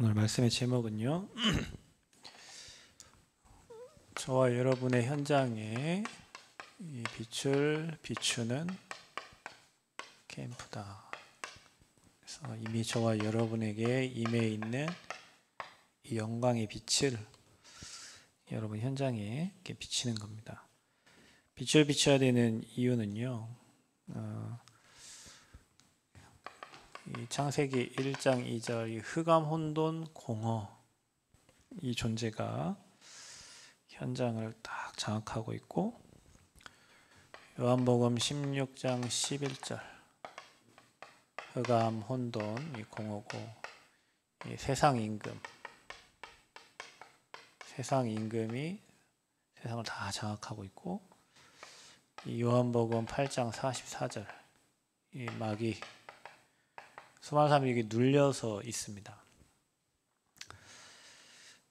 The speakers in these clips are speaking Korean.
오늘 말씀의 제목은요. 저와 여러분의 현장에 이 빛을 비추는 캠프다. 그래서 이미 저와 여러분에게 임해 있는 이 영광의 빛을 여러분 현장에 이렇게 비치는 겁니다. 빛을 비춰야 되는 이유는요. 이 창세기 1장 2절 이 흑암 혼돈 공허 이 존재가 현장을 딱 장악하고 있고, 요한복음 16장 11절 흑암 혼돈 이 공허고 이 세상 임금이 세상을 다 장악하고 있고, 이 요한복음 8장 44절 이 마귀 수많은 사람이 이게 눌려서 있습니다.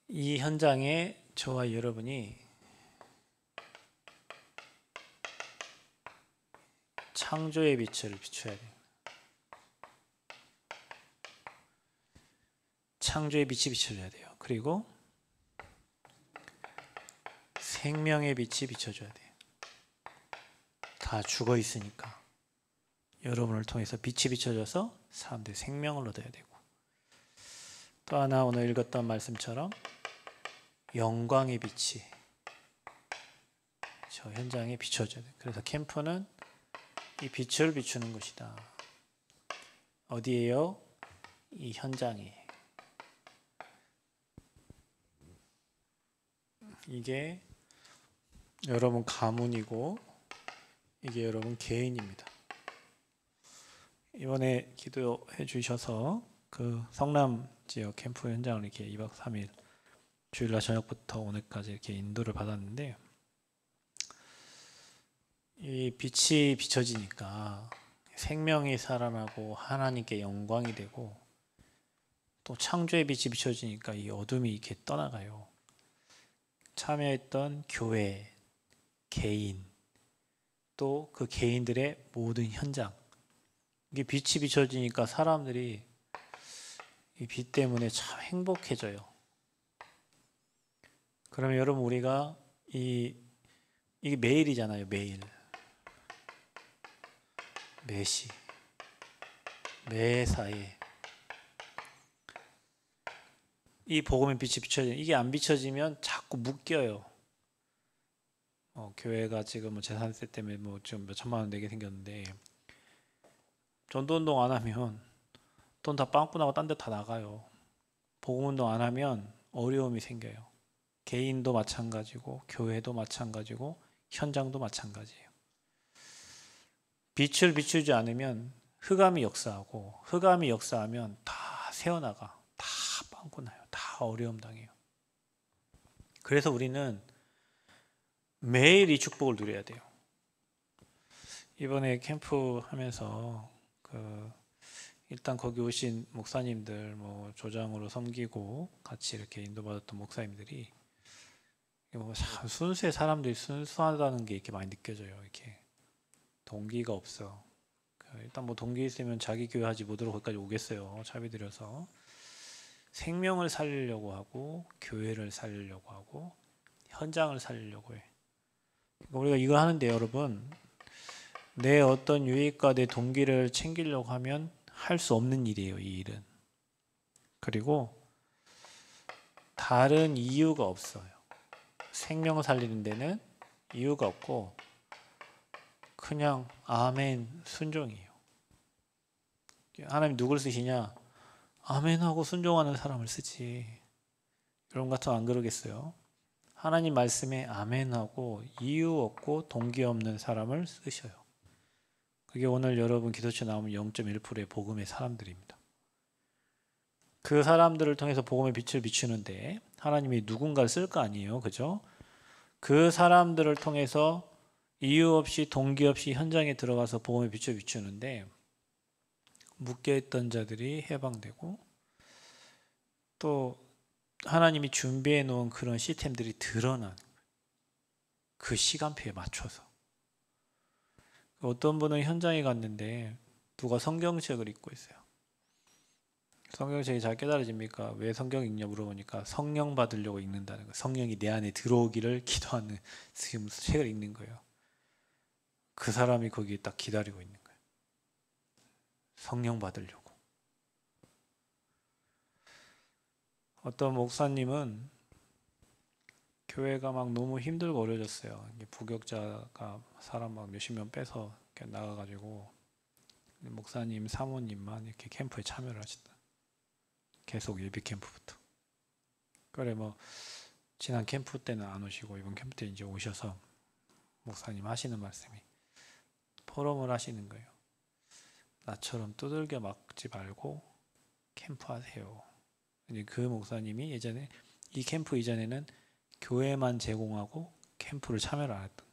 이 현장에 저와 여러분이 창조의 빛을 비춰야 돼요. 창조의 빛이 비춰져야 돼요. 그리고 생명의 빛이 비춰져야 돼요. 다 죽어 있으니까 여러분을 통해서 빛이 비춰져서 사람들이 생명을 얻어야 되고, 또 하나 오늘 읽었던 말씀처럼 영광의 빛이 저 현장에 비춰져야 돼요. 그래서 캠프는 이 빛을 비추는 것이다. 어디에요? 이 현장에. 이게 여러분 가문이고 이게 여러분 개인입니다. 이번에 기도해 주셔서 그 성남 지역 캠프 현장을 이렇게 2박 3일 주일날 저녁부터 오늘까지 이렇게 인도를 받았는데, 이 빛이 비춰지니까 생명이 살아나고 하나님께 영광이 되고, 또 창조의 빛이 비춰지니까 이 어둠이 이렇게 떠나가요. 참여했던 교회, 개인, 또 그 개인들의 모든 현장, 이게 빛이 비춰지니까 사람들이 이 빛 때문에 참 행복해져요. 그러면 여러분 우리가 이게 매일이잖아요. 매시 매사에 이 복음의 빛이 비춰지면, 이게 안 비춰지면 자꾸 묶여요. 교회가 지금 재산세 때문에 지금 몇 천만 원 내게 생겼는데, 전도운동 안 하면 돈 다 빵꾸나고 딴 데 다 나가요. 복음운동 안 하면 어려움이 생겨요. 개인도 마찬가지고 교회도 마찬가지고 현장도 마찬가지예요. 빛을 비추지 않으면 흑암이 역사하고, 흑암이 역사하면 다 새어나가, 다 빵꾸나요, 다 어려움 당해요. 그래서 우리는 매일 이 축복을 누려야 돼요. 이번에 캠프 하면서 일단 거기 오신 목사님들, 조장으로 섬기고 같이 이렇게 인도받았던 목사님들이 순수해, 사람들이 순수하다는 게 이렇게 많이 느껴져요. 이렇게 동기가 없어. 일단 동기 있으면 자기 교회 하지 못하러 거기까지 오겠어요. 차비 들여서 생명을 살리려고 하고, 교회를 살리려고 하고, 현장을 살리려고 해. 우리가 이거 하는데 여러분, 내 어떤 유익과 내 동기를 챙기려고 하면 할 수 없는 일이에요. 이 일은. 그리고 다른 이유가 없어요. 생명을 살리는 데는 이유가 없고 그냥 아멘 순종이에요. 하나님 누굴 쓰시냐? 아멘하고 순종하는 사람을 쓰지. 여러분 같으면 안 그러겠어요? 하나님 말씀에 아멘하고 이유 없고 동기 없는 사람을 쓰셔요. 그게 오늘 여러분 기도처 나오면 0.1%의 복음의 사람들입니다. 그 사람들을 통해서 복음의 빛을 비추는데 하나님이 누군가를 쓸 거 아니에요. 그죠? 그 사람들을 통해서 이유 없이 동기 없이 현장에 들어가서 복음의 빛을 비추는데, 묶여있던 자들이 해방되고, 또 하나님이 준비해 놓은 그런 시스템들이 드러난 그 시간표에 맞춰서. 어떤 분은 현장에 갔는데 누가 성경책을 읽고 있어요. 성경책이 잘 깨달아집니까? 왜 성경 읽냐 물어보니까 성령 받으려고 읽는다는 거예요. 성령이 내 안에 들어오기를 기도하는 지금 책을 읽는 거예요. 그 사람이 거기에 딱 기다리고 있는 거예요. 성령 받으려고. 어떤 목사님은 교회가 막 너무 힘들고 어려졌어요. 부격자가 사람 막 몇십 명 빼서 나가가지고 목사님, 사모님만 이렇게 캠프에 참여를 하셨다. 계속 예비 캠프부터. 그래 뭐 지난 캠프 때는 안 오시고 이번 캠프 때 이제 오셔서 목사님 하시는 말씀이 포럼을 하시는 거예요. 나처럼 두들겨 맞지 말고 캠프하세요. 이제 그 목사님이 예전에 이 캠프 이전에는 교회만 제공하고 캠프를 참여를 안 했던.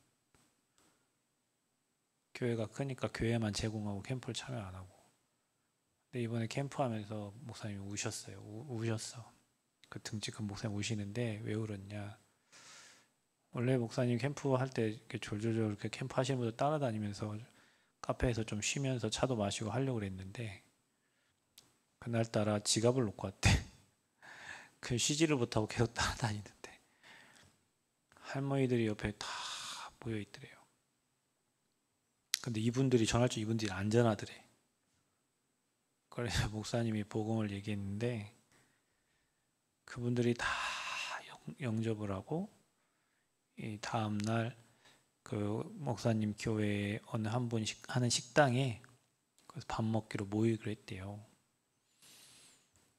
교회가 크니까 교회만 제공하고 캠프를 참여 안 하고. 근데 이번에 캠프하면서 목사님이 우셨어요. 우셨어. 그 등치 큰 목사님 우시는데 왜 울었냐? 원래 목사님 캠프 할 때 이렇게 졸졸졸 이렇게 캠프 하시는 분들 따라다니면서 카페에서 좀 쉬면서 차도 마시고 하려고 그랬는데 그날따라 지갑을 놓고 왔대. 그 쉬지를 못하고 계속 따라다니는데 할머니들이 옆에 다 모여 있더래요. 근데 이분들이 전할 줄 이분들이 안전하더래. 그래서 목사님이 복음을 얘기했는데 그분들이 다 영접을 하고 이 다음날 그 목사님 교회에 어느 한 분이 하는 식당에 밥 먹기로 모이기로 했대요.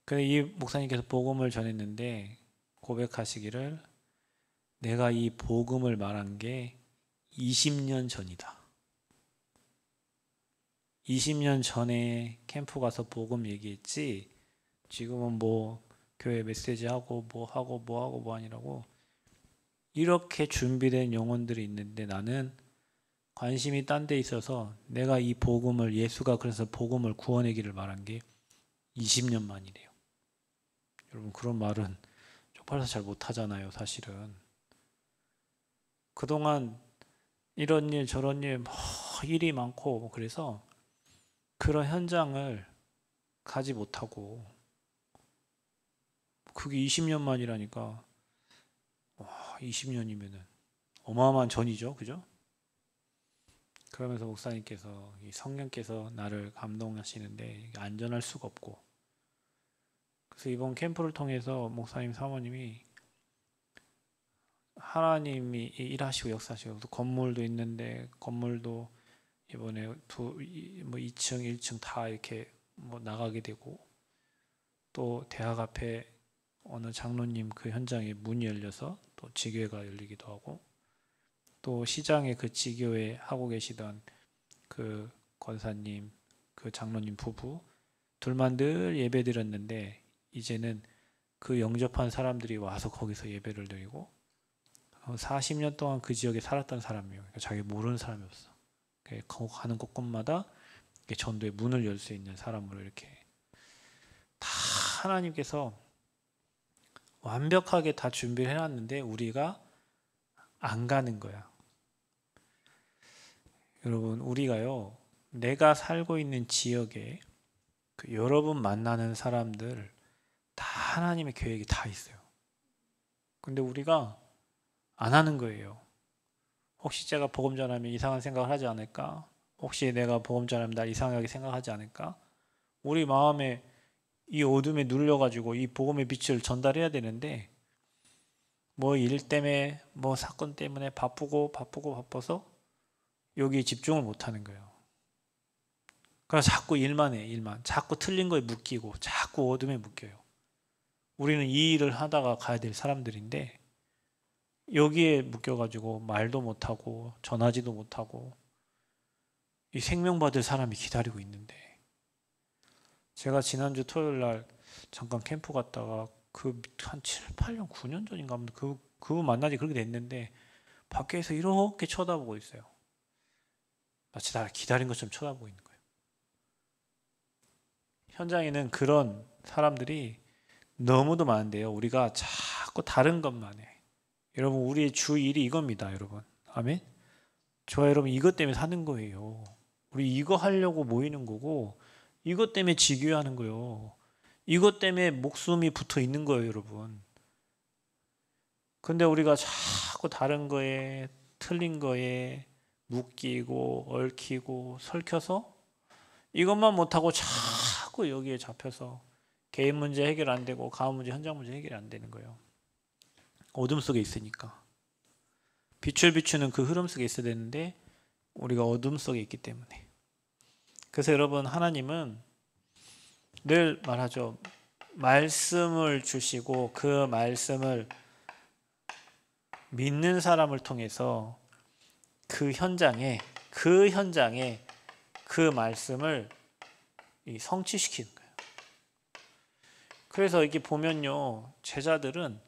근데 이 목사님께서 복음을 전했는데 고백하시기를 내가 이 복음을 말한 게 20년 전이다. 20년 전에 캠프 가서 복음 얘기했지 지금은 뭐 교회 메시지 하고 뭐 아니라고 이렇게 준비된 영혼들이 있는데 나는 관심이 딴 데 있어서 내가 이 복음을 예수가 그래서 복음을 구원의 길을 말한 게 20년 만이래요. 여러분 그런 말은 쪽팔려서 잘 못하잖아요 사실은. 그동안 이런 일 저런 일 일이 많고 그래서 그런 현장을 가지 못하고 그게 20년 만이라니까 20년이면은 어마어마한 전이죠. 그죠? 그러면서 목사님께서 이 성령께서 나를 감동하시는데 안전할 수가 없고 그래서 이번 캠프를 통해서 목사님 사모님이 하나님이 일하시고 역사하시고 또 건물도 있는데 건물도 이번에 2층, 1층 다 이렇게 뭐 나가게 되고 또 대학 앞에 어느 장로님 그 현장에 문이 열려서 또 지교회가 열리기도 하고 또 시장에 그 지교회 하고 계시던 그 권사님, 그 장로님 부부 둘만 늘 예배 드렸는데 이제는 그 영접한 사람들이 와서 거기서 예배를 드리고 40년 동안 그 지역에 살았던 사람이에요. 그러니까 자기 모르는 사람이 없어. 가는 곳곳마다 전도의 문을 열 수 있는 사람으로 이렇게 다 하나님께서 완벽하게 다 준비를 해놨는데 우리가 안 가는 거야. 여러분 우리가요 내가 살고 있는 지역에 그 여러분 만나는 사람들 다 하나님의 계획이 다 있어요. 근데 우리가 안 하는 거예요. 혹시 제가 복음 전하면 이상한 생각을 하지 않을까? 혹시 내가 복음 전하면 날 이상하게 생각하지 않을까? 우리 마음에 이 어둠에 눌려가지고 이 복음의 빛을 전달해야 되는데 뭐 일 때문에 뭐 사건 때문에 바빠서 여기에 집중을 못하는 거예요. 그래서 자꾸 일만 해. 자꾸 틀린 거에 묶이고 자꾸 어둠에 묶여요. 우리는 이 일을 하다가 가야 될 사람들인데 여기에 묶여가지고 말도 못하고 전하지도 못하고 이 생명 받을 사람이 기다리고 있는데 제가 지난주 토요일 날 잠깐 캠프 갔다가 그 한 7, 8년, 9년 전인가 그분 만나지 그렇게 됐는데 밖에서 이렇게 쳐다보고 있어요. 마치 나를 기다린 것처럼 쳐다보고 있는 거예요. 현장에는 그런 사람들이 너무도 많은데요. 우리가 자꾸 다른 것만 해. 여러분 우리의 주 일이 이겁니다. 여러분 아멘. 저와 여러분 이것 때문에 사는 거예요. 우리 이거 하려고 모이는 거고 이것 때문에 지교하는 거예요. 이것 때문에 목숨이 붙어 있는 거예요, 여러분. 근데 우리가 자꾸 다른 거에, 틀린 거에 묶이고 얽히고 설켜서 이것만 못하고 자꾸 여기에 잡혀서 개인 문제 해결 안 되고 가문 문제, 현장 문제 해결이 안 되는 거예요. 어둠 속에 있으니까. 빛을 비추는 그 흐름 속에 있어야 되는데 우리가 어둠 속에 있기 때문에. 그래서 여러분, 하나님은 늘 말하죠. 말씀을 주시고 그 말씀을 믿는 사람을 통해서 그 현장에 그 말씀을 성취시키는 거예요. 그래서 이게 보면요, 제자들은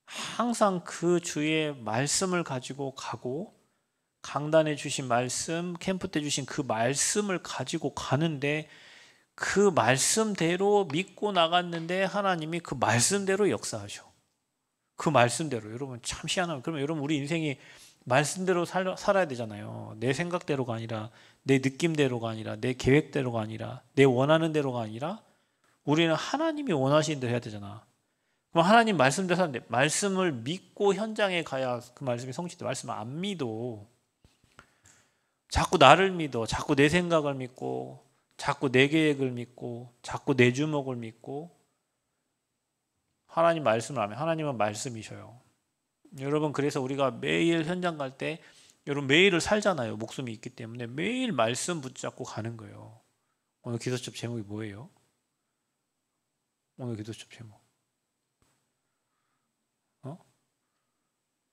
항상 그 주의 말씀을 가지고 가고, 강단에 주신 말씀, 캠프 때 주신 그 말씀을 가지고 가는데, 그 말씀대로 믿고 나갔는데 하나님이 그 말씀대로 역사하셔. 그 말씀대로. 여러분 참 희한하면, 그러면 여러분 우리 인생이 말씀대로 살아야 되잖아요. 내 생각대로가 아니라, 내 느낌대로가 아니라, 내 계획대로가 아니라, 내 원하는 대로가 아니라 우리는 하나님이 원하시는 대로 해야 되잖아. 그럼 하나님 말씀대로 사는데, 말씀을 믿고 현장에 가야 그 말씀이 성취돼. 말씀을 안 믿어, 자꾸 나를 믿어, 자꾸 내 생각을 믿고, 자꾸 내 계획을 믿고, 자꾸 내 주먹을 믿고, 하나님 말씀을 하면, 하나님은 말씀이셔요. 여러분, 그래서 우리가 매일 현장 갈 때, 여러분 매일을 살잖아요. 목숨이 있기 때문에 매일 말씀 붙잡고 가는 거예요. 오늘 기도첩 제목이 뭐예요? 오늘 기도첩 제목,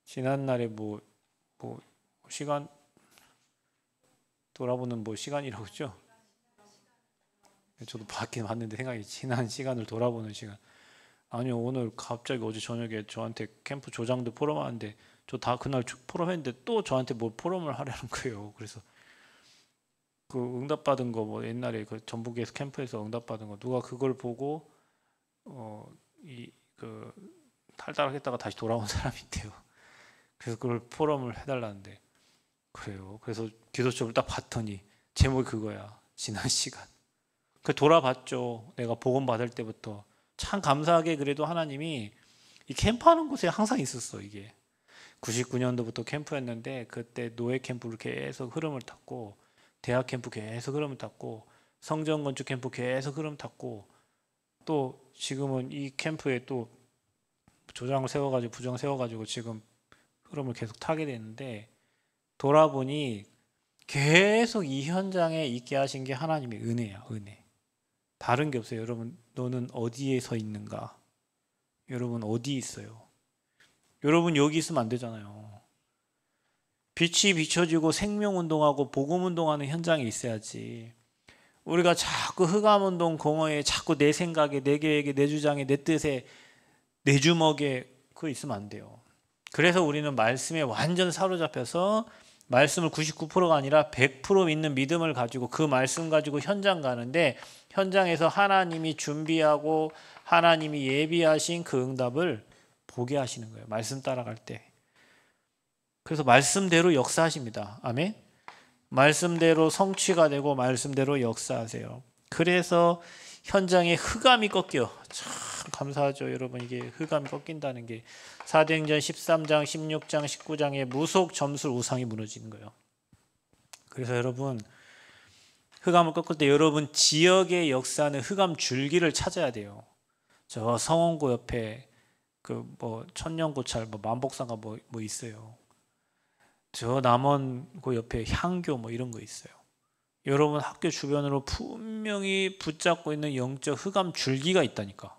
지난날에 뭐 시간 돌아보는 시간이라고 했죠? 저도 밖에 봤는데 생각이, 지난 시간을 돌아보는 시간. 아니요, 오늘 갑자기 어제 저녁에 저한테 캠프 조장도 포럼하는데, 저 다 그날 포럼했는데 또 저한테 뭘 포럼을 하려는 거예요. 그래서 그 응답받은 거, 옛날에 그 전북에서 캠프에서 응답받은 거, 누가 그걸 보고 탈달하겠다가 다시 돌아온 사람이 있대요. 그래서 그걸 포럼을 해달라는데, 그래요. 그래서 기도첩을 딱 봤더니 제목이 그거야. 지난 시간. 그 돌아봤죠. 내가 복음 받을 때부터. 참 감사하게 그래도 하나님이 이 캠프하는 곳에 항상 있었어. 이게 99년도부터 캠프였는데, 그때 노예 캠프를 계속 흐름을 탔고, 대학 캠프 계속 흐름을 탔고, 성전 건축 캠프 계속 흐름 탔고, 또 지금은 이 캠프에 또 조장을 세워가지고 부정 세워가지고 지금 흐름을 계속 타게 되는데, 돌아보니 계속 이 현장에 있게 하신 게 하나님의 은혜야. 은혜. 다른 게 없어요. 여러분, 너는 어디에 서 있는가? 여러분 어디 있어요? 여러분 여기 있으면 안 되잖아요. 빛이 비춰지고 생명운동하고 복음운동하는 현장에 있어야지. 우리가 자꾸 흑암운동 공허에, 자꾸 내 생각에, 내 계획에, 내 주장에, 내 뜻에, 내 주먹에 그거 있으면 안 돼요. 그래서 우리는 말씀에 완전 사로잡혀서 말씀을 99%가 아니라 100% 믿는 믿음을 가지고 그 말씀 가지고 현장 가는데, 현장에서 하나님이 준비하고 하나님이 예비하신 그 응답을 보게 하시는 거예요. 말씀 따라갈 때. 그래서 말씀대로 역사하십니다. 아멘. 말씀대로 성취가 되고 말씀대로 역사하세요. 그래서 현장에 흑암이 꺾여. 참 감사하죠, 여러분. 이게 흑암이 꺾인다는 게 사도행전 13장, 16장, 19장의 무속 점술 우상이 무너지는 거예요. 그래서 여러분, 흑암을 꺾을 때 여러분 지역의 역사는 흑암 줄기를 찾아야 돼요. 저 성원고 옆에 그 천년고찰, 만복사가 있어요. 저 남원고 옆에 향교 이런 거 있어요. 여러분 학교 주변으로 분명히 붙잡고 있는 영적 흑암 줄기가 있다니까.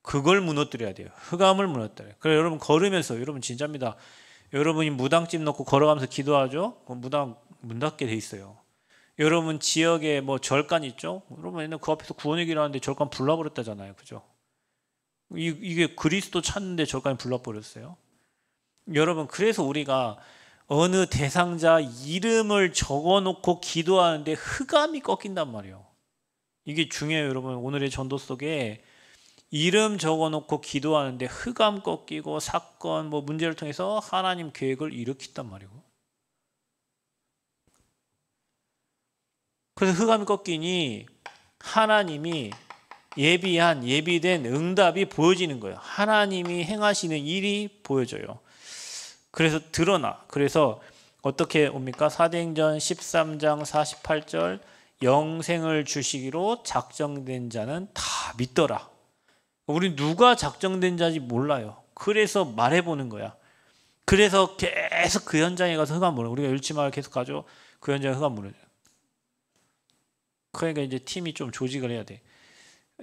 그걸 무너뜨려야 돼요. 흑암을 무너뜨려요. 그래서 여러분 걸으면서, 여러분 진짜입니다. 여러분이 무당집 넣고 걸어가면서 기도하죠? 무당 문 닫게 돼 있어요. 여러분 지역에 절간 있죠? 여러분 옛날 그 앞에서 구원의 길 하는데 절간 불나버렸다잖아요. 그죠? 이게 그리스도 찾는데 절간이 불나버렸어요. 여러분, 그래서 우리가 어느 대상자 이름을 적어놓고 기도하는데 흑암이 꺾인단 말이에요. 이게 중요해요. 여러분, 오늘의 전도 속에 이름 적어놓고 기도하는데 흑암 꺾이고 사건 문제를 통해서 하나님 계획을 일으킨단 말이고. 그래서 흑암이 꺾이니 하나님이 예비된 응답이 보여지는 거예요. 하나님이 행하시는 일이 보여져요. 그래서 드러나. 그래서 어떻게 옵니까? 사도행전 13장 48절 영생을 주시기로 작정된 자는 다 믿더라. 우리 누가 작정된 자인지 몰라요. 그래서 말해보는 거야. 그래서 계속 그 현장에 가서 흑암 무너져. 우리가 율치마을 계속 가죠. 그 현장에 흑암 무너져. 그러니까 이제 팀이 좀 조직을 해야 돼.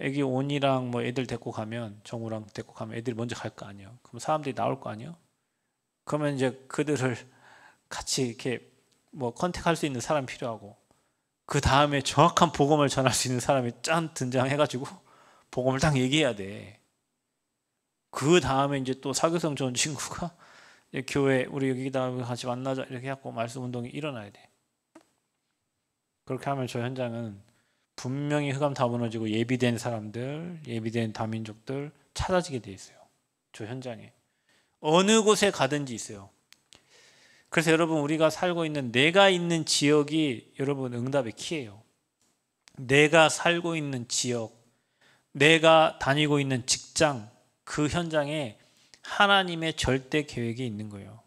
애기 온이랑 뭐 애들 데리고 가면, 정우랑 데리고 가면 애들이 먼저 갈 거 아니에요. 그럼 사람들이 나올 거 아니에요. 그러면 이제 그들을 같이 이렇게 뭐 컨택할 수 있는 사람이 필요하고, 그 다음에 정확한 복음을 전할 수 있는 사람이 짠 등장해가지고 복음을 딱 얘기해야 돼. 그 다음에 이제 또 사교성 좋은 친구가 이제 교회 우리 여기다 같이 만나자 이렇게 해갖고 말씀 운동이 일어나야 돼. 그렇게 하면 저 현장은 분명히 흑암 다 무너지고 예비된 사람들, 예비된 다민족들 찾아지게 돼 있어요. 저 현장에 어느 곳에 가든지 있어요. 그래서 여러분, 우리가 살고 있는 내가 있는 지역이 여러분 응답의 키예요. 내가 살고 있는 지역, 내가 다니고 있는 직장, 그 현장에 하나님의 절대 계획이 있는 거예요.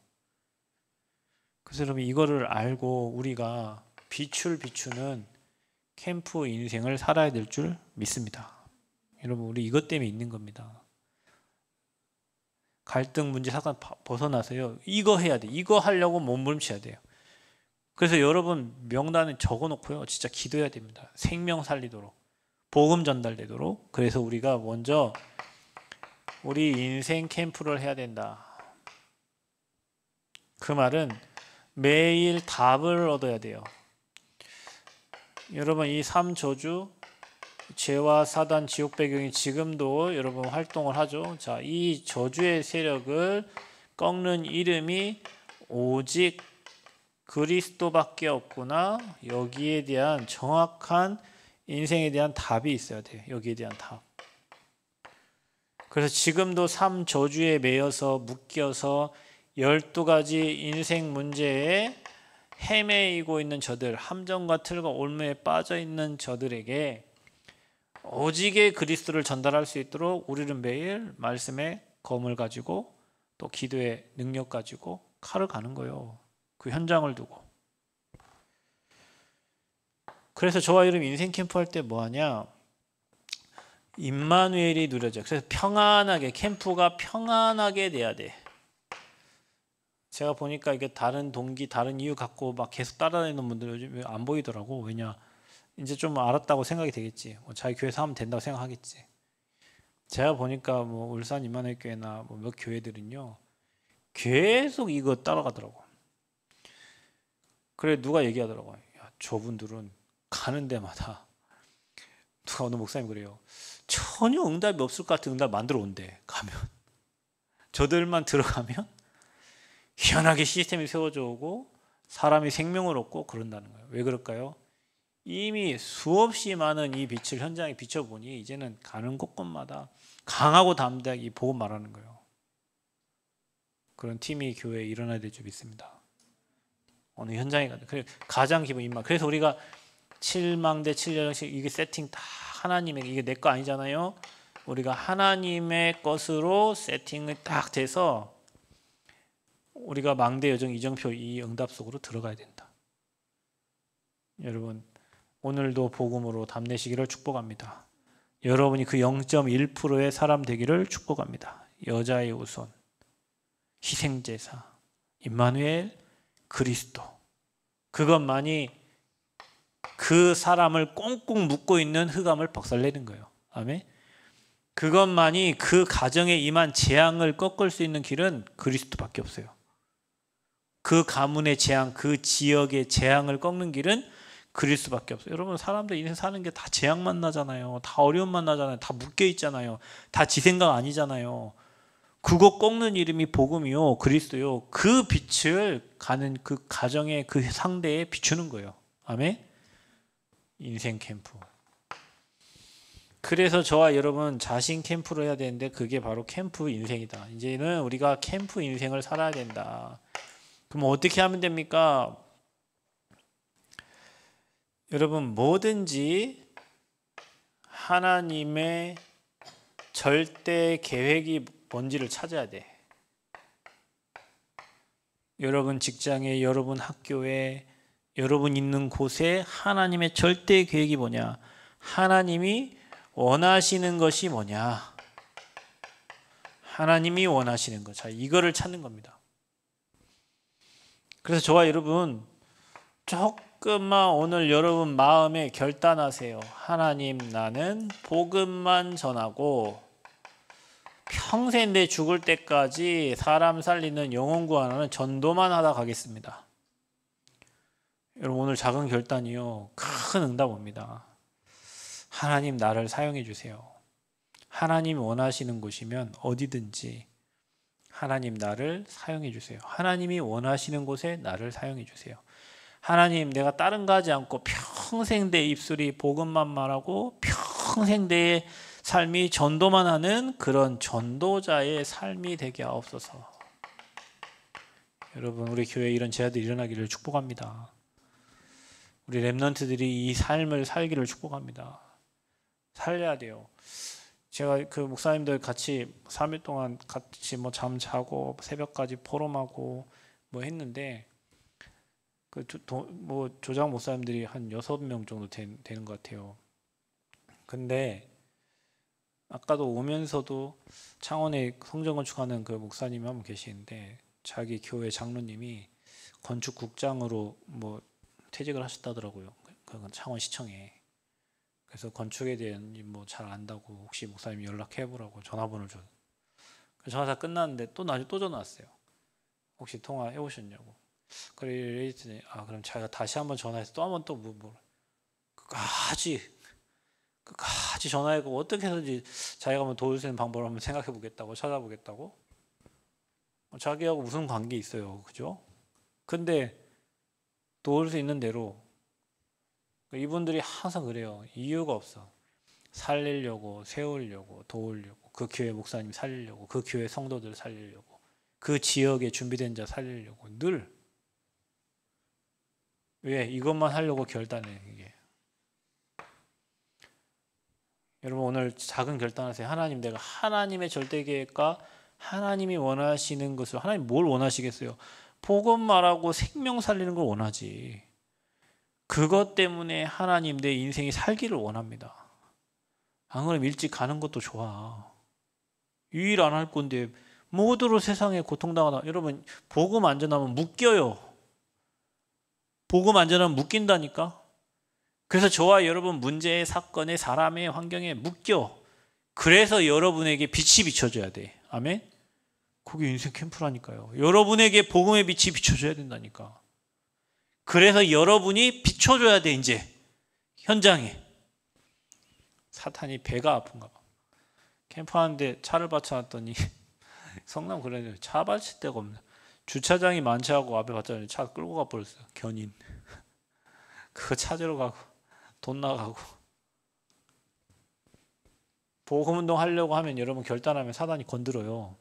그래서 여러분, 이거를 알고 우리가 비추는 캠프 인생을 살아야 될 줄 믿습니다. 여러분, 우리 이것 때문에 있는 겁니다. 갈등, 문제, 사건 벗어나서요, 이거 해야 돼. 이거 하려고 몸부림쳐야 돼요. 그래서 여러분 명단에 적어놓고요, 진짜 기도해야 됩니다. 생명 살리도록, 복음 전달되도록. 그래서 우리가 먼저 우리 인생 캠프를 해야 된다. 그 말은 매일 답을 얻어야 돼요. 여러분, 이 3저주, 죄와 사단, 지옥 배경이 지금도 여러분 활동을 하죠. 자, 이 저주의 세력을 꺾는 이름이 오직 그리스도밖에 없구나. 여기에 대한 정확한 인생에 대한 답이 있어야 돼요. 여기에 대한 답. 그래서 지금도 3저주에 매여서 묶여서 12가지 인생 문제에 헤매이고 있는 저들, 함정과 틀과 올무에 빠져 있는 저들에게 오직의 그리스도를 전달할 수 있도록 우리는 매일 말씀의 검을 가지고 또 기도의 능력 가지고 칼을 가는 거예요. 그 현장을 두고. 그래서 저와 여러분 인생 캠프 할 때 뭐 하냐? 임마누엘이 누려져요. 그래서 평안하게, 캠프가 평안하게 돼야 돼. 제가 보니까 이게 다른 동기, 다른 이유 갖고 막 계속 따라다니는 분들 요즘 안 보이더라고. 왜냐? 이제 좀 알았다고 생각이 되겠지. 뭐 자기 교회에서 하면 된다고 생각하겠지. 제가 보니까 뭐 울산 임마누엘 교회나 뭐 몇 교회들은요, 계속 이거 따라가더라고. 그래, 누가 얘기하더라고. 야, 저분들은 가는 데마다 누가 어느 목사님 그래요. 전혀 응답이 없을 것 같은 응답 만들어 온대. 가면 저들만 들어가면 희한하게 시스템이 세워져 오고 사람이 생명을 얻고 그런다는 거예요. 왜 그럴까요? 이미 수없이 많은 이 빛을 현장에 비춰보니 이제는 가는 곳곳마다 강하고 담대하게 이 복음 말하는 거예요. 그런 팀이 교회에 일어나야 될 줄 믿습니다. 어느 현장에 가든. 가장 기본 입만. 그래서 우리가 7망대 7여정식 이게 세팅 다 하나님의, 이게 내 거 아니잖아요. 우리가 하나님의 것으로 세팅이 딱 돼서 우리가 망대 여정 이정표 이 응답 속으로 들어가야 된다. 여러분, 오늘도 복음으로 답내시기를 축복합니다. 여러분이 그 0.1%의 사람 되기를 축복합니다. 여자의 우선, 희생제사, 임마누엘, 그리스도, 그것만이 그 사람을 꽁꽁 묶고 있는 흑암을 박살내는 거예요. 아멘. 그것만이 그 가정에 임한 재앙을 꺾을 수 있는 길은 그리스도밖에 없어요. 그 가문의 재앙, 그 지역의 재앙을 꺾는 길은 그리스도밖에 없어요. 여러분, 사람들 인생 사는 게 다 재앙만 나잖아요. 다 어려움만 나잖아요. 다 묶여 있잖아요. 다 지 생각 아니잖아요. 그거 꺾는 이름이 복음이요, 그리스도요. 그 빛을 가는 그 가정의 그 상대에 비추는 거예요. 아멘. 인생 캠프. 그래서 저와 여러분 자신 캠프를 해야 되는데 그게 바로 캠프 인생이다. 이제는 우리가 캠프 인생을 살아야 된다. 그럼 어떻게 하면 됩니까? 여러분, 뭐든지 하나님의 절대 계획이 뭔지를 찾아야 돼. 여러분 직장에, 여러분 학교에, 여러분 있는 곳에 하나님의 절대 계획이 뭐냐? 하나님이 원하시는 것이 뭐냐? 하나님이 원하시는 것. 자, 이거를 찾는 겁니다. 그래서 저와 여러분 조금만 오늘 여러분 마음에 결단하세요. 하나님, 나는 복음만 전하고 평생 내 죽을 때까지 사람 살리는 영혼 구하는 전도만 하다 가겠습니다. 여러분 오늘 작은 결단이요 큰 응답 옵니다. 하나님, 나를 사용해 주세요. 하나님이 원하시는 곳이면 어디든지 하나님, 나를 사용해 주세요. 하나님이 원하시는 곳에 나를 사용해 주세요. 하나님, 내가 다른 거 하지 않고 평생 내 입술이 복음만 말하고 평생 내 삶이 전도만 하는 그런 전도자의 삶이 되게 하옵소서. 여러분 우리 교회에 이런 제자들이 일어나기를 축복합니다. 우리 렘넌트들이 이 삶을 살기를 축복합니다. 살려야 돼요. 제가 그 목사님들 같이 3일 동안 같이 뭐 잠 자고 새벽까지 포럼하고 뭐 했는데 뭐 조장 목사님들이 한 6명 정도 되는 것 같아요. 근데 아까도 오면서도 창원에 성전 건축하는 그 목사님이 한 분 계시는데 자기 교회 장로님이 건축국장으로 뭐 퇴직을 하셨다더라고요. 그건 창원시청에. 그래서 건축에 대한 뭐 잘 안다고 혹시 목사님 연락해보라고 전화번호를 줘. 전화가 끝났는데 또 나중에 또 전화 왔어요. 혹시 통화해 보셨냐고. 그랬더니 그럼 자기가 다시 한번 전화해서 또 한번 또 끝까지 전화해고 어떻게 해서든지 자기가 한번 도울 수 있는 방법을 한번 생각해 보겠다고 찾아보겠다고. 자기하고 무슨 관계 있어요, 그죠? 근데 도울 수 있는 대로 이분들이 항상 그래요. 이유가 없어. 살리려고, 세우려고, 도우려고, 그 교회 목사님 살리려고, 그 교회 성도들 살리려고, 그 지역에 준비된 자 살리려고 늘. 왜? 이것만 하려고 결단해 이게. 여러분 오늘 작은 결단하세요. 하나님, 내가 하나님의 절대 계획과 하나님이 원하시는 것을, 하나님 뭘 원하시겠어요? 복음 말하고 생명 살리는 걸 원하지. 그것 때문에 하나님 내 인생이 살기를 원합니다. 안 그러면 일찍 가는 것도 좋아. 이 일 안 할 건데 모두로 세상에 고통당하다. 여러분 복음 안 전하면 묶여요. 복음 안 전하면 묶인다니까. 그래서 저와 여러분 문제의 사건의 사람의 환경에 묶여. 그래서 여러분에게 빛이 비춰져야 돼. 아멘? 그게 인생 캠프라니까요. 여러분에게 복음의 빛이 비춰져야 된다니까. 그래서 여러분이 비춰줘야 돼. 이제 현장에. 사탄이 배가 아픈가 봐. 캠프하는데 차를 받쳐놨더니 성남 그래요. 차 받칠 데가 없네. 주차장이 많지 않고 앞에 받쳐놨더니 차 끌고 가버렸어요. 견인. 그거 찾으러 가고 돈 나가고. 복음운동 하려고 하면 여러분 결단하면 사단이 건드려요.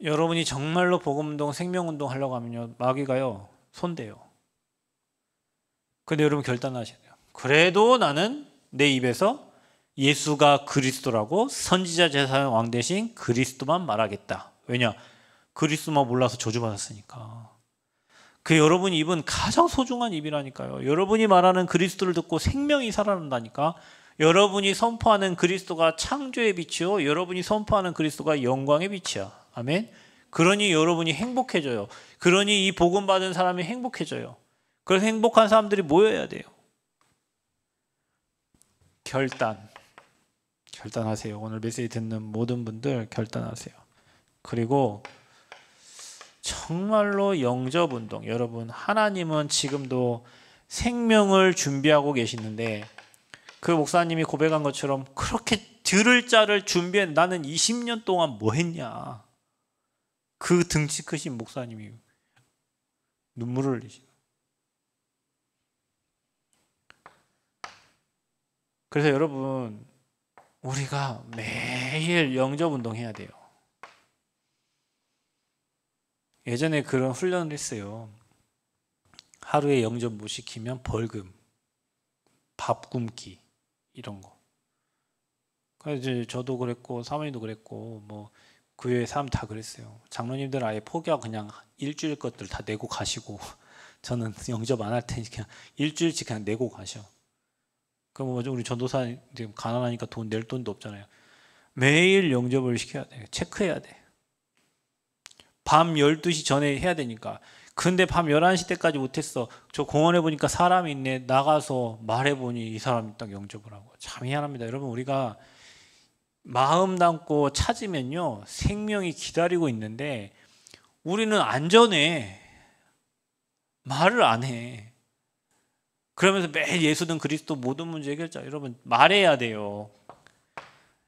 여러분이 정말로 복음운동, 생명운동 하려고 하면요, 마귀가요 손대요. 근데 여러분 결단하셔야 돼요. 그래도 나는 내 입에서 예수가 그리스도라고 선지자 제사장 왕 대신 그리스도만 말하겠다. 왜냐? 그리스도만 몰라서 저주받았으니까. 그 여러분이 입은 가장 소중한 입이라니까요. 여러분이 말하는 그리스도를 듣고 생명이 살아난다니까. 여러분이 선포하는 그리스도가 창조의 빛이요, 여러분이 선포하는 그리스도가 영광의 빛이야. 아멘. 그러니 여러분이 행복해져요. 그러니 이 복음 받은 사람이 행복해져요. 그래서 행복한 사람들이 모여야 돼요. 결단하세요. 오늘 메시지 듣는 모든 분들 결단하세요. 그리고 정말로 영접운동. 여러분 하나님은 지금도 생명을 준비하고 계시는데 그 목사님이 고백한 것처럼 그렇게 들을 자를 준비해. 나는 20년 동안 뭐 했냐. 그 등치 크신 목사님이 눈물을 흘리시는. 그래서 여러분 우리가 매일 영접운동 해야 돼요. 예전에 그런 훈련을 했어요. 하루에 영접 못 시키면 벌금, 밥 굶기. 이런 거. 그래서 이제 저도 그랬고 사모님도 그랬고 뭐 교회 사람 다 그랬어요. 장로님들은 아예 포기하고 그냥 일주일 것들 다 내고 가시고 저는 영접 안 할 테니 그냥 일주일씩 그냥 내고 가셔. 그럼 뭐 우리 전도사 지금 가난하니까 돈 낼 돈도 없잖아요. 매일 영접을 시켜야 돼. 체크해야 돼. 밤 12시 전에 해야 되니까. 근데 밤 11시 때까지 못했어. 저 공원에 보니까 사람이 있네. 나가서 말해보니 이 사람이 딱 영접을 하고. 참 희한합니다. 여러분 우리가 마음 담고 찾으면요 생명이 기다리고 있는데 우리는 안전해. 말을 안 해. 그러면서 매일 예수는 그리스도 모든 문제 해결자. 여러분 말해야 돼요.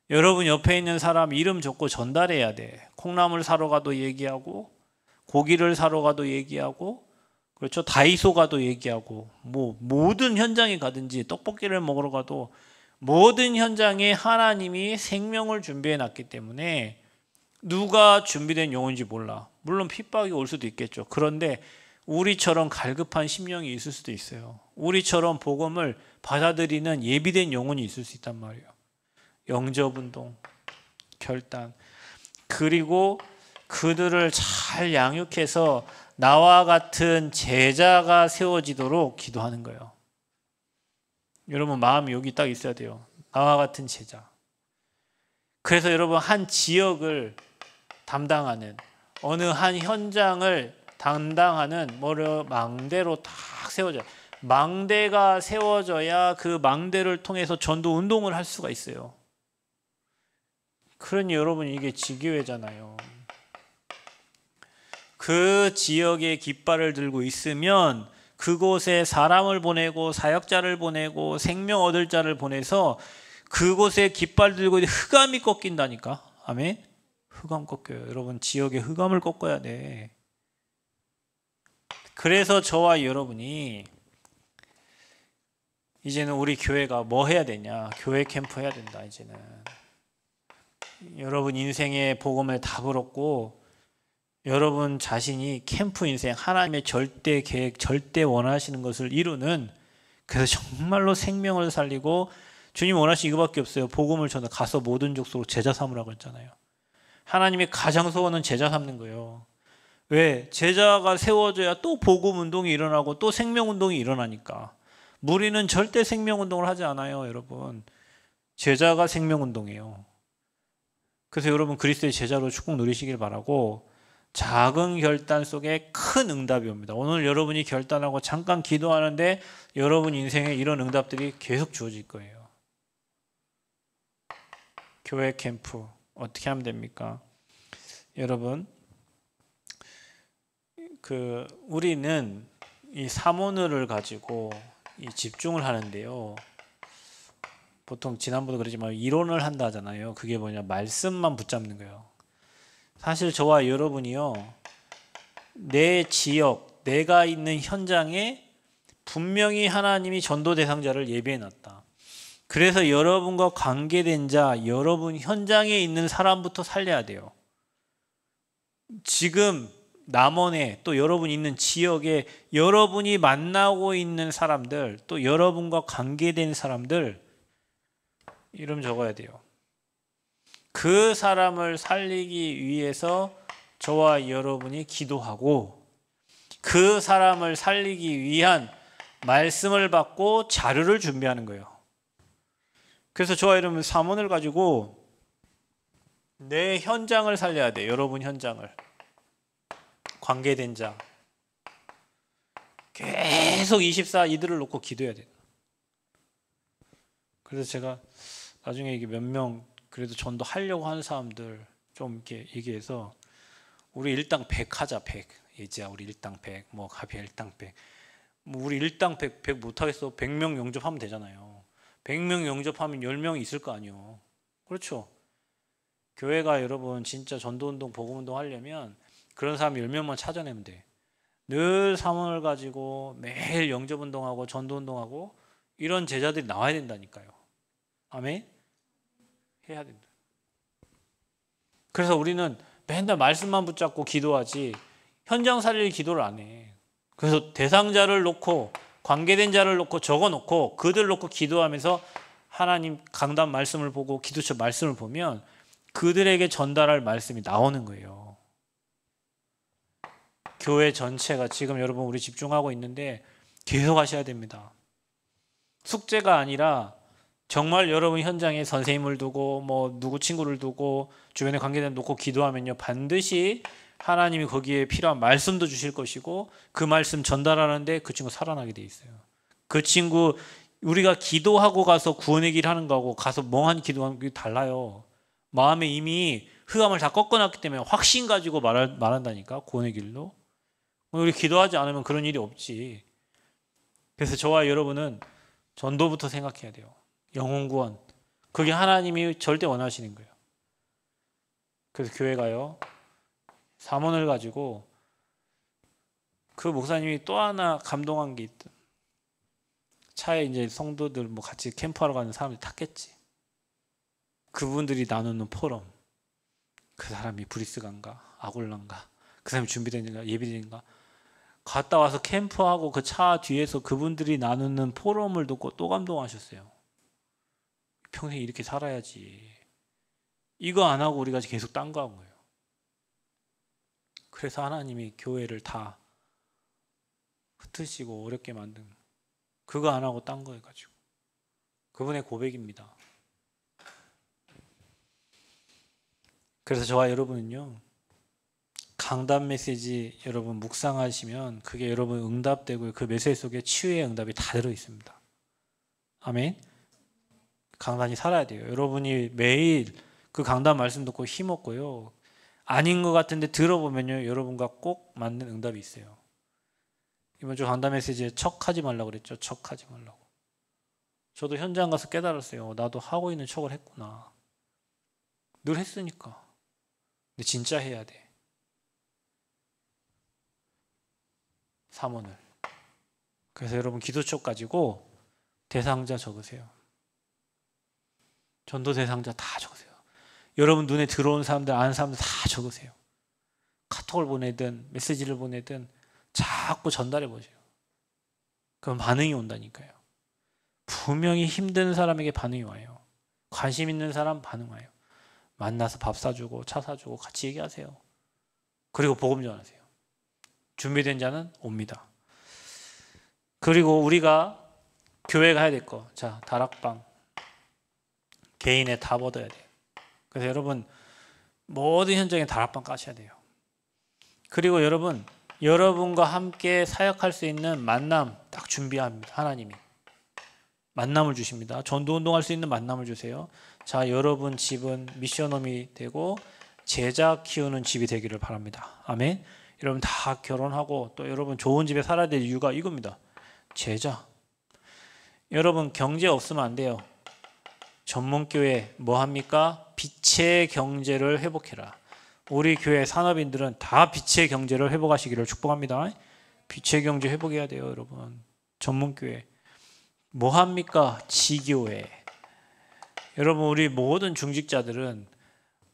여러분 옆에 있는 사람 이름 적고 전달해야 돼. 콩나물 사러 가도 얘기하고 고기를 사러 가도 얘기하고 그렇죠. 다이소 가도 얘기하고 뭐 모든 현장에 가든지 떡볶이를 먹으러 가도 모든 현장에 하나님이 생명을 준비해 놨기 때문에 누가 준비된 영혼인지 몰라. 물론 핍박이 올 수도 있겠죠. 그런데 우리처럼 갈급한 심령이 있을 수도 있어요. 우리처럼 복음을 받아들이는 예비된 영혼이 있을 수 있단 말이에요. 영접운동, 결단. 그리고 그들을 잘 양육해서 나와 같은 제자가 세워지도록 기도하는 거예요. 여러분 마음이 여기 딱 있어야 돼요. 나와 같은 제자. 그래서 여러분 한 지역을 담당하는 어느 한 현장을 담당하는 망대로 딱 세워져요. 망대가 세워져야 그 망대를 통해서 전도 운동을 할 수가 있어요. 그러니 여러분 이게 지교회잖아요. 그 지역에 깃발을 들고 있으면 그곳에 사람을 보내고 사역자를 보내고 생명 얻을 자를 보내서 그곳에 깃발 들고 흑암이 꺾인다니까. 아멘. 흑암 꺾여요. 여러분 지역의 흑암을 꺾어야 돼. 그래서 저와 여러분이 이제는 우리 교회가 뭐 해야 되냐? 교회 캠프 해야 된다. 이제는 여러분 인생의 복음을 다 걸었고 여러분 자신이 캠프 인생 하나님의 절대 계획, 절대 원하시는 것을 이루는 그래서 정말로 생명을 살리고 주님 원하시는 이거밖에 없어요. 복음을 전해 가서 모든 족속으로 제자 삼으라고 했잖아요. 하나님의 가장 소원은 제자 삼는 거예요. 왜? 제자가 세워져야 또 복음 운동이 일어나고 또 생명 운동이 일어나니까. 무리는 절대 생명 운동을 하지 않아요, 여러분. 제자가 생명 운동이에요. 그래서 여러분 그리스도의 제자로 축복 누리시길 바라고 작은 결단 속에 큰 응답이 옵니다. 오늘 여러분이 결단하고 잠깐 기도하는데 여러분 인생에 이런 응답들이 계속 주어질 거예요. 교회 캠프 어떻게 하면 됩니까? 여러분 우리는 이 사모늘을 가지고 이 집중을 하는데요. 보통 지난번도 그러지만 이론을 한다 하잖아요. 그게 뭐냐? 말씀만 붙잡는 거예요. 사실 저와 여러분이요. 내 지역, 내가 있는 현장에 분명히 하나님이 전도 대상자를 예비해 놨다. 그래서 여러분과 관계된 자, 여러분 현장에 있는 사람부터 살려야 돼요. 지금 남원에 또 여러분 있는 지역에 여러분이 만나고 있는 사람들 또 여러분과 관계된 사람들 이름 적어야 돼요. 그 사람을 살리기 위해서 저와 여러분이 기도하고 그 사람을 살리기 위한 말씀을 받고 자료를 준비하는 거예요. 그래서 저와 여러분 사문을 가지고 내 현장을 살려야 돼요. 여러분 현장을. 관계된 자 계속 24 이들을 놓고 기도해야 돼요. 그래서 제가 나중에 이게 몇 명 그래도 전도하려고 하는 사람들 좀 이렇게 얘기해서 우리 일당 100 하자. 100 예지야 우리 일당 100 뭐 가비 일당 100 뭐 우리 일당 100 못하겠어. 100명 영접하면 되잖아요. 100명 영접하면 10명이 있을 거 아니에요. 그렇죠. 교회가 여러분 진짜 전도운동 복음운동 하려면 그런 사람 10명만 찾아내면 돼. 늘 사명을 가지고 매일 영접운동하고 전도운동하고 이런 제자들이 나와야 된다니까요. 아멘? 해야 된다. 그래서 우리는 맨날 말씀만 붙잡고 기도하지 현장 살릴 기도를 안 해. 그래서 대상자를 놓고 관계된 자를 놓고 적어놓고 그들 놓고 기도하면서 하나님 강단 말씀을 보고 기도처 말씀을 보면 그들에게 전달할 말씀이 나오는 거예요. 교회 전체가 지금 여러분 우리 집중하고 있는데 계속 하셔야 됩니다. 숙제가 아니라 정말 여러분 현장에 선생님을 두고 뭐 누구 친구를 두고 주변의 관계자를 놓고 기도하면요, 반드시 하나님이 거기에 필요한 말씀도 주실 것이고 그 말씀 전달하는데 그 친구 살아나게 돼 있어요. 그 친구 우리가 기도하고 가서 구원의 길 하는 거하고 가서 멍한 기도하는 게 달라요. 마음에 이미 흑암을 다 꺾어놨기 때문에 확신 가지고 말한다니까, 구원의 길로. 우리 기도하지 않으면 그런 일이 없지. 그래서 저와 여러분은 전도부터 생각해야 돼요. 영혼 구원. 그게 하나님이 절대 원하시는 거예요. 그래서 교회가요, 사모를 가지고 그 목사님이 또 하나 감동한 게 있다. 차에 이제 성도들 뭐 같이 캠프하러 가는 사람들이 탔겠지. 그분들이 나누는 포럼. 그 사람이 브리스간가 아굴란가, 그 사람이 준비된가 예비된가, 갔다 와서 캠프하고 그 차 뒤에서 그분들이 나누는 포럼을 듣고 또 감동하셨어요. 평생 이렇게 살아야지. 이거 안 하고 우리가 계속 딴 거 한 거예요. 그래서 하나님이 교회를 다 흩으시고 어렵게 만든, 그거 안 하고 딴 거 해가지고. 그분의 고백입니다. 그래서 저와 여러분은요, 강단 메시지 여러분 묵상하시면 그게 여러분 응답되고 그 메시지 속에 치유의 응답이 다 들어있습니다. 아멘. 강단이 살아야 돼요. 여러분이 매일 그 강단 말씀 듣고 힘없고요, 아닌 것 같은데 들어보면요, 여러분과 꼭 맞는 응답이 있어요. 이번 주 강단 메시지에 척하지 말라고 그랬죠. 척하지 말라고. 저도 현장 가서 깨달았어요. 나도 하고 있는 척을 했구나. 늘 했으니까. 근데 진짜 해야 돼. 사모를. 그래서 여러분 기도촉 가지고 대상자 적으세요. 전도 대상자 다 적으세요. 여러분 눈에 들어온 사람들, 아는 사람들 다 적으세요. 카톡을 보내든 메시지를 보내든 자꾸 전달해 보세요. 그럼 반응이 온다니까요. 분명히 힘든 사람에게 반응이 와요. 관심 있는 사람 반응 와요. 만나서 밥 사주고 차 사주고 같이 얘기하세요. 그리고 복음 전하세요. 준비된 자는 옵니다. 그리고 우리가 교회 가야 될 거, 자, 다락방 개인의 답 얻어야 돼요. 그래서 여러분 모든 현장에 다락방 까셔야 돼요. 그리고 여러분, 여러분과 함께 사역할 수 있는 만남 딱 준비합니다. 하나님이 만남을 주십니다. 전도운동할 수 있는 만남을 주세요. 자, 여러분 집은 미션홈이 되고 제자 키우는 집이 되기를 바랍니다. 아멘. 여러분 다 결혼하고 또 여러분 좋은 집에 살아야 될 이유가 이겁니다. 제자. 여러분 경제 없으면 안 돼요. 전문교회 뭐 합니까? 빛의 경제를 회복해라. 우리 교회 산업인들은 다 빛의 경제를 회복하시기를 축복합니다. 빛의 경제 회복해야 돼요, 여러분. 전문교회 뭐 합니까? 지교회. 여러분 우리 모든 중직자들은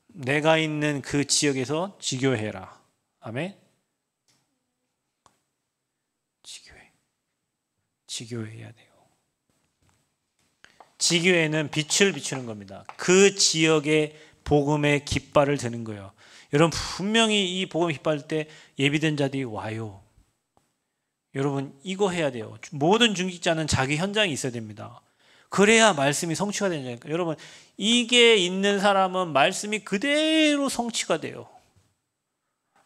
내가 있는 그 지역에서 지교회라. 아멘. 지교회 해야 돼요. 지교회는 빛을 비추는 겁니다. 그 지역의 복음의 깃발을 드는 거예요. 여러분 분명히 이 복음 깃발 때 예비된 자들이 와요. 여러분 이거 해야 돼요. 모든 중직자는 자기 현장이 있어야 됩니다. 그래야 말씀이 성취가 되니까. 여러분 이게 있는 사람은 말씀이 그대로 성취가 돼요.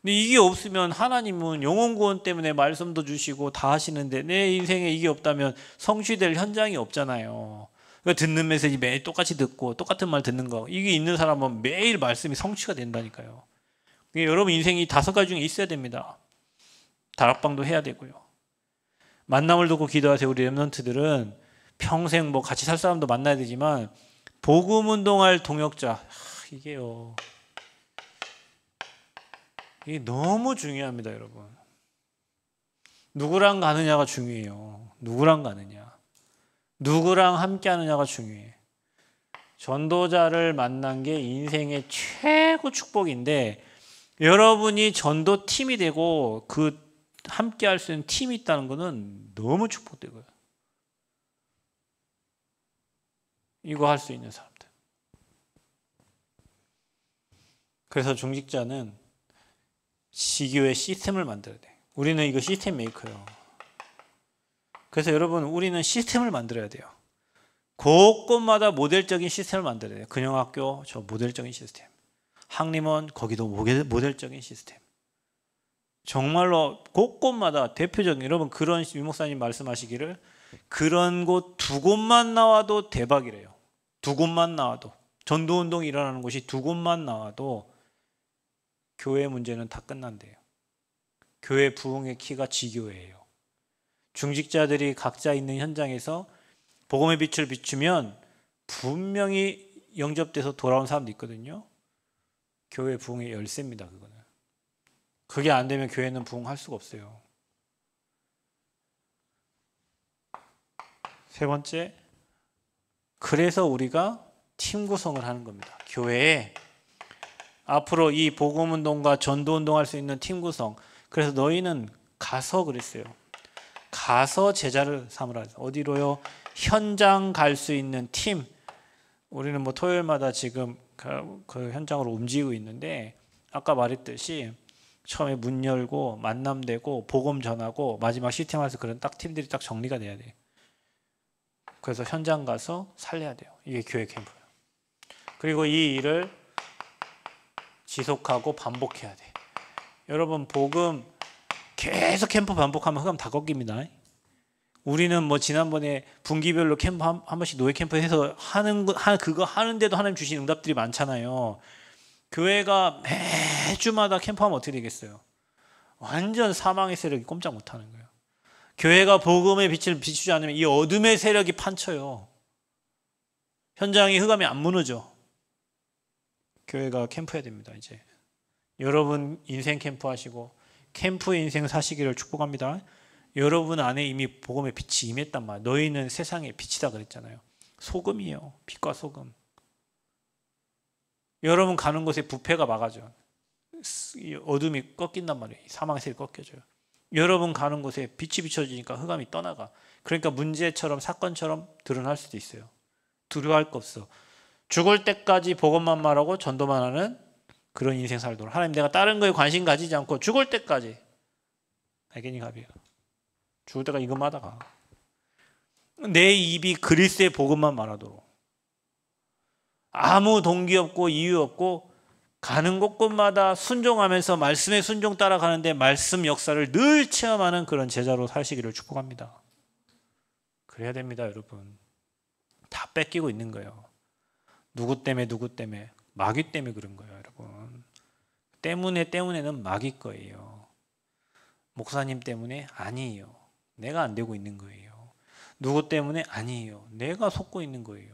근데 이게 없으면 하나님은 영혼 구원 때문에 말씀도 주시고 다 하시는데 내 인생에 이게 없다면 성취될 현장이 없잖아요. 그러니까 듣는 메시지 매일 똑같이 듣고 똑같은 말 듣는 거, 이게 있는 사람은 매일 말씀이 성취가 된다니까요. 여러분 인생이 5가지 중에 있어야 됩니다. 다락방도 해야 되고요. 만남을 두고 기도하세요. 우리 렘넌트들은 평생 뭐 같이 살 사람도 만나야 되지만 복음 운동할 동역자, 이게요. 이게 너무 중요합니다, 여러분. 누구랑 가느냐가 중요해요. 누구랑 가느냐. 누구랑 함께 하느냐가 중요해. 전도자를 만난 게 인생의 최고 축복인데, 여러분이 전도팀이 되고 그 함께 할 수 있는 팀이 있다는 것은 너무 축복되고요. 이거 할 수 있는 사람들. 그래서 중직자는 지교의 시스템을 만들어야 돼. 우리는 이거 시스템 메이커예요. 그래서 여러분, 우리는 시스템을 만들어야 돼요. 곳곳마다 모델적인 시스템을 만들어야 돼요. 근영학교 저 모델적인 시스템, 학림원 거기도 모델적인 시스템. 정말로 곳곳마다 대표적인, 여러분 그런 유목사님 말씀하시기를 그런 곳 두 곳만 나와도 대박이래요. 두 곳만 나와도, 전도운동이 일어나는 곳이 두 곳만 나와도 교회 문제는 다 끝난대요. 교회 부흥의 키가 지교회예요. 중직자들이 각자 있는 현장에서 복음의 빛을 비추면 분명히 영접돼서 돌아온 사람도 있거든요. 교회 부흥의 열쇠입니다. 그거는. 그게 안 되면 교회는 부흥할 수가 없어요. 세 번째, 그래서 우리가 팀 구성을 하는 겁니다. 교회에 앞으로 이 복음운동과 전도운동 할 수 있는 팀 구성. 그래서 너희는 가서 그랬어요. 가서 제자를 삼으라. 어디로요? 현장 갈 수 있는 팀. 우리는 뭐 토요일마다 지금 그 현장으로 움직이고 있는데, 아까 말했듯이 처음에 문 열고 만남되고 복음 전하고 마지막 시스템에서 그런 딱 팀들이 딱 정리가 돼야 돼요. 그래서 현장 가서 살려야 돼요. 이게 교회 캠프예요. 그리고 이 일을 지속하고 반복해야 돼. 여러분, 복음 계속 캠프 반복하면 흑암 다 꺾입니다. 우리는 뭐 지난번에 분기별로 캠프 한 번씩 노예 캠프 해서 그거 하는데도 하나님 주신 응답들이 많잖아요. 교회가 매주마다 캠프하면 어떻게 되겠어요? 완전 사망의 세력이 꼼짝 못하는 거예요. 교회가 복음의 빛을 비추지 않으면 이 어둠의 세력이 판쳐요. 현장이 흑암이 안 무너져. 교회가 캠프해야 됩니다. 이제 여러분 인생 캠프 하시고 캠프의 인생 사시기를 축복합니다. 여러분 안에 이미 복음의 빛이 임했단 말이에요. 너희는 세상의 빛이다 그랬잖아요. 소금이에요. 빛과 소금. 여러분 가는 곳에 부패가 막아줘. 어둠이 꺾인단 말이에요. 사망의 세력이 꺾여져요. 여러분 가는 곳에 빛이 비춰지니까 흑암이 떠나가. 그러니까 문제처럼 사건처럼 드러날 수도 있어요. 두려워할 거 없어. 죽을 때까지 복음만 말하고 전도만 하는 그런 인생 살도록. 하나님, 내가 다른 거에 관심 가지지 않고 죽을 때까지. 알겠니, 가비야? 죽을 때까지 이것만 하다가 내 입이 그리스도의 복음만 말하도록. 아무 동기 없고 이유 없고 가는 곳곳마다 순종하면서 말씀의 순종 따라가는데 말씀 역사를 늘 체험하는 그런 제자로 사시기를 축복합니다. 그래야 됩니다, 여러분. 다 뺏기고 있는 거예요. 누구 때문에 마귀 때문에 그런 거예요, 여러분. 때문에는 마귀 거예요. 목사님 때문에 아니에요. 내가 안 되고 있는 거예요. 누구 때문에 아니에요. 내가 속고 있는 거예요.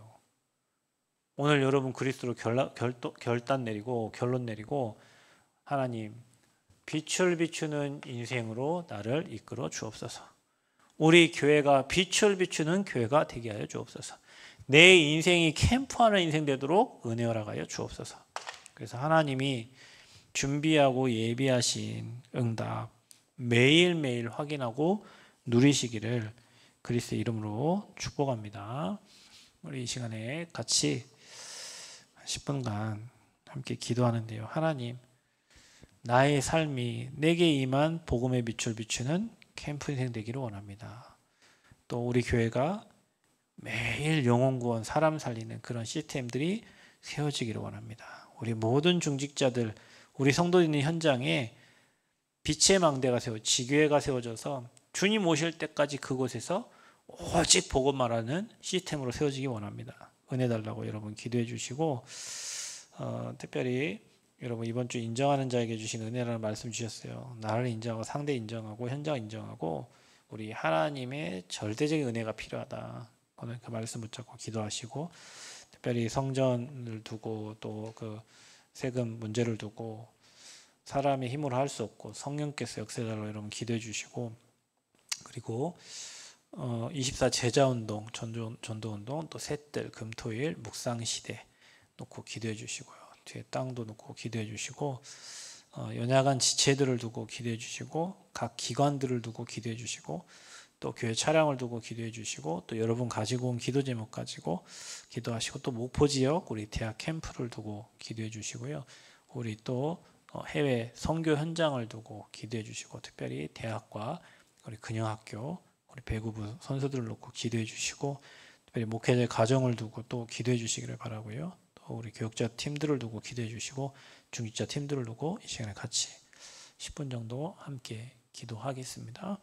오늘 여러분 그리스도로 결단 내리고 결론 내리고, 하나님 빛을 비추는 인생으로 나를 이끌어 주옵소서. 우리 교회가 빛을 비추는 교회가 되게 하여 주옵소서. 내 인생이 캠프하는 인생 되도록 은혜 허락하여 주옵소서. 그래서 하나님이 준비하고 예비하신 응답 매일매일 확인하고 누리시기를 그리스도의 이름으로 축복합니다. 우리 이 시간에 같이 10분간 함께 기도하는데요. 하나님, 나의 삶이 내게 임한 복음의 빛을 비추는 캠프 인생 되기를 원합니다. 또 우리 교회가 매일 영혼 구원, 사람 살리는 그런 시스템들이 세워지기를 원합니다. 우리 모든 중직자들, 우리 성도 있는 현장에 빛의 망대가 지교회가 세워져서 주님 오실 때까지 그곳에서 오직 복음 말하는 시스템으로 세워지기 원합니다. 은혜 달라고 여러분 기도해 주시고, 특별히 여러분 이번 주 인정하는 자에게 주신 은혜라는 말씀 주셨어요. 나를 인정하고 상대 인정하고 현장 인정하고 우리 하나님의 절대적인 은혜가 필요하다. 오늘 그 말씀 붙잡고 기도하시고, 특별히 성전을 두고 또 그 세금 문제를 두고 사람의 힘으로 할 수 없고 성령께서 역사달라고 여러분 기도해 주시고, 그리고 24 제자운동, 전도운동, 또 셋들, 금토일, 묵상시대 놓고 기도해 주시고요. 뒤에 땅도 놓고 기도해 주시고, 연약한 지체들을 두고 기도해 주시고, 각 기관들을 두고 기도해 주시고, 또 교회 차량을 두고 기도해 주시고 또 여러분 가지고 온 기도 제목 가지고 기도하시고 또 목포 지역 우리 대학 캠프를 두고 기도해 주시고요. 우리 또 해외 선교 현장을 두고 기도해 주시고 특별히 대학과 우리 근영학교 우리 배구부 선수들을 놓고 기도해 주시고 특별히 목회자 가정을 두고 또 기도해 주시기를 바라고요. 또 우리 교육자 팀들을 두고 기도해 주시고 중직자 팀들을 두고 이 시간에 같이 10분 정도 함께 기도하겠습니다.